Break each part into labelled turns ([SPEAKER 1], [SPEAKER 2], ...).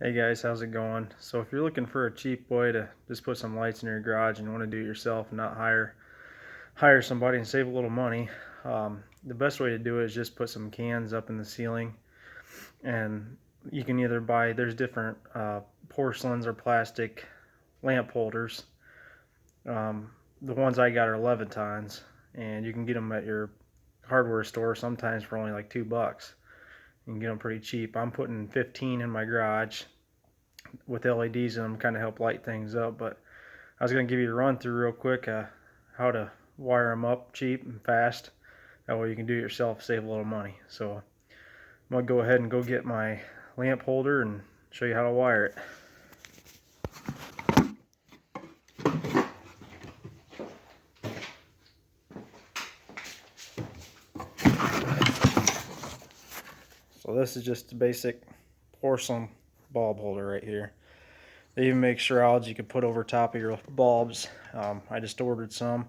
[SPEAKER 1] Hey guys, how's it going? So if you're looking for a cheap way to just put some lights in your garage and you want to do it yourself and not hire somebody and save a little money, the best way to do it is just put some cans up in the ceiling. And you can either buy, there's different porcelains or plastic lamp holders. The ones I got are Levitons, and you can get them at your hardware store sometimes for only like $2. You can get them pretty cheap. I'm putting 15 in my garage with LEDs in them, kind of help light things up. But I was going to give you a run through real quick how to wire them up cheap and fast. That way you can do it yourself, save a little money. So I'm going to go ahead and go get my lamp holder and show you how to wire it. So this is just a basic porcelain bulb holder right here. They even make shrouds you can put over top of your bulbs. I just ordered some.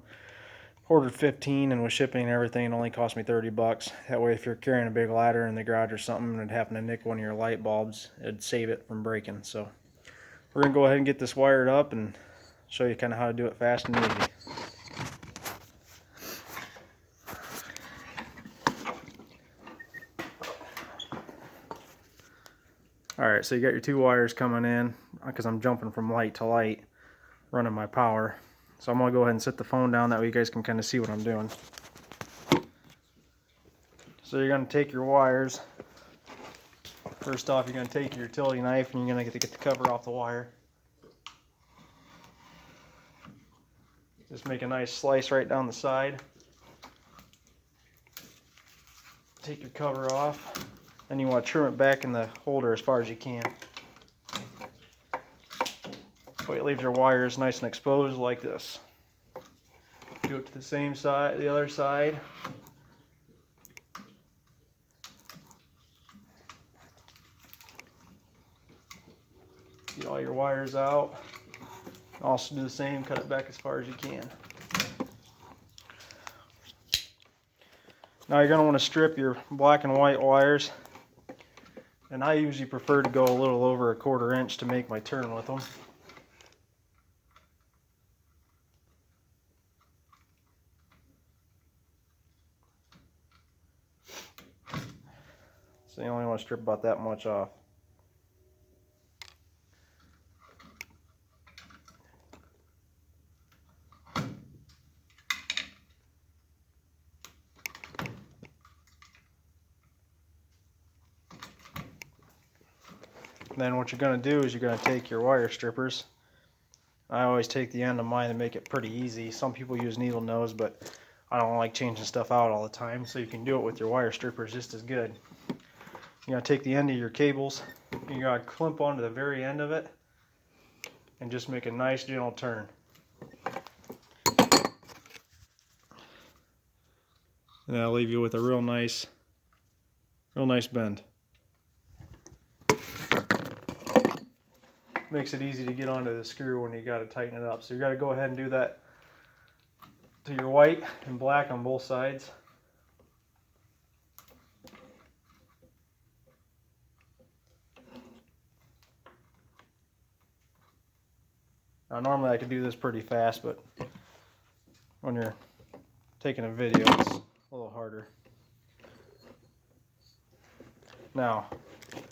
[SPEAKER 1] Ordered 15, and with shipping and everything, it only cost me $30. That way, if you're carrying a big ladder in the garage or something and it happened to nick one of your light bulbs, it'd save it from breaking. So we're gonna go ahead and get this wired up and show you kind of how to do it fast and easy. Alright, so you got your two wires coming in, because I'm jumping from light to light, running my power. So I'm going to go ahead and set the phone down, that way you guys can kind of see what I'm doing. So you're going to take your wires. First off, you're going to take your utility knife and you're going to get the cover off the wire. Just make a nice slice right down the side. Take your cover off. Then you want to trim it back in the holder as far as you can. So it leaves your wires nice and exposed like this. Do it to the same side, the other side. Get all your wires out. Also do the same, cut it back as far as you can. Now you're going to want to strip your black and white wires. And I usually prefer to go a little over 1/4 inch to make my turn with them. So you only want to strip about that much off. Then what you're going to do is you're going to take your wire strippers. I always take the end of mine to make it pretty easy. Some people use needle nose, but I don't like changing stuff out all the time, so you can do it with your wire strippers just as good. You're going to take the end of your cables, you're going to clamp onto the very end of it, and just make a nice gentle turn. And that'll leave you with a real nice bend. Makes it easy to get onto the screw when you got to tighten it up. So you got to go ahead and do that to your white and black on both sides. Now normally I could do this pretty fast, but when you're taking a video it's a little harder. Now, you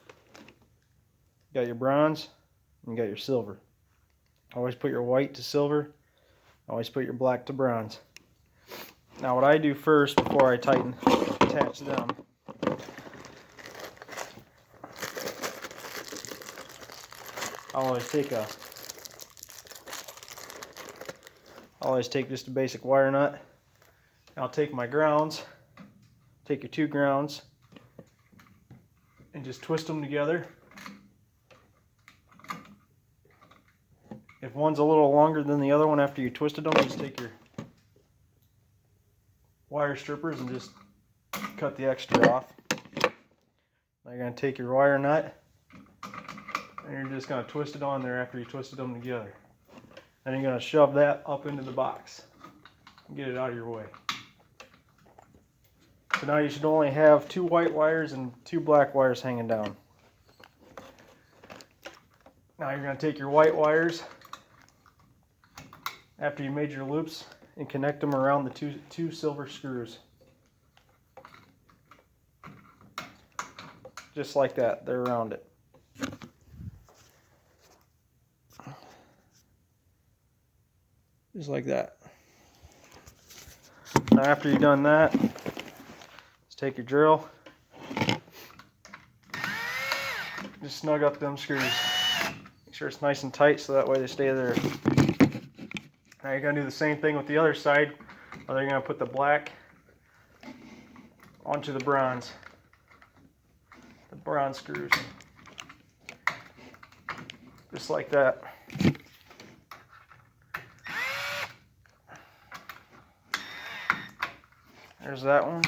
[SPEAKER 1] got your bronze and you got your silver. Always put your white to silver, always put your black to bronze. Now what I do first before I attach them, I'll always take just a basic wire nut. I'll take my grounds, take your two grounds, and just twist them together. If one's a little longer than the other one after you twisted them, just take your wire strippers and just cut the extra off. Now you're going to take your wire nut and you're just going to twist it on there after you twisted them together. Then you're going to shove that up into the box and get it out of your way. So now you should only have 2 white wires and 2 black wires hanging down. Now you're going to take your white wires after you made your loops and connect them around the two silver screws. Just like that, they're around it. Just like that. Now after you've done that, just take your drill, just snug up them screws. Make sure it's nice and tight so that way they stay there. Now you're going to do the same thing with the other side. Now you're going to put the black onto the bronze screws. Just like that. There's that one.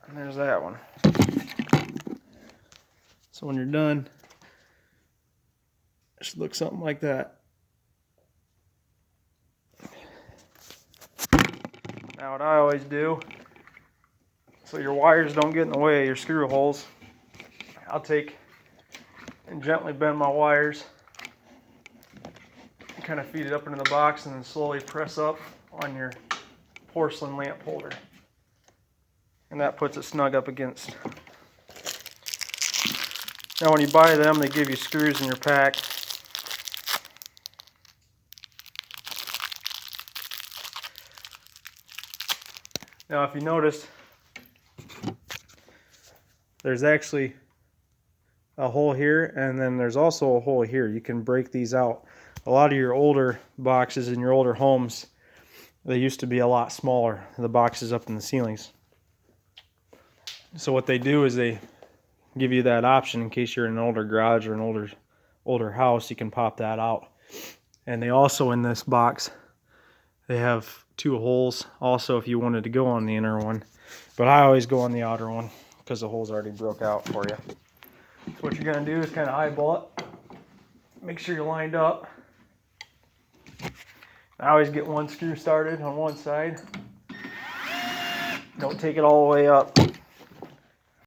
[SPEAKER 1] And there's that one. So when you're done, it should look something like that. Now what I always do, so your wires don't get in the way of your screw holes, I'll take and gently bend my wires, and kind of feed it up into the box, and then slowly press up on your porcelain lamp holder. And that puts it snug up against. Now when you buy them, they give you screws in your pack. Now if you notice, there's actually a hole here, and then there's also a hole here. You can break these out. A lot of your older boxes in your older homes, they used to be a lot smaller, the boxes up in the ceilings. So what they do is they give you that option in case you're in an older garage or an older house, you can pop that out. And they also, in this box, they have 2 holes also if you wanted to go on the inner one. But I always go on the outer one because the hole's already broke out for you. So what you're going to do is kind of eyeball it. Make sure you're lined up. I always get one screw started on one side. Don't take it all the way up.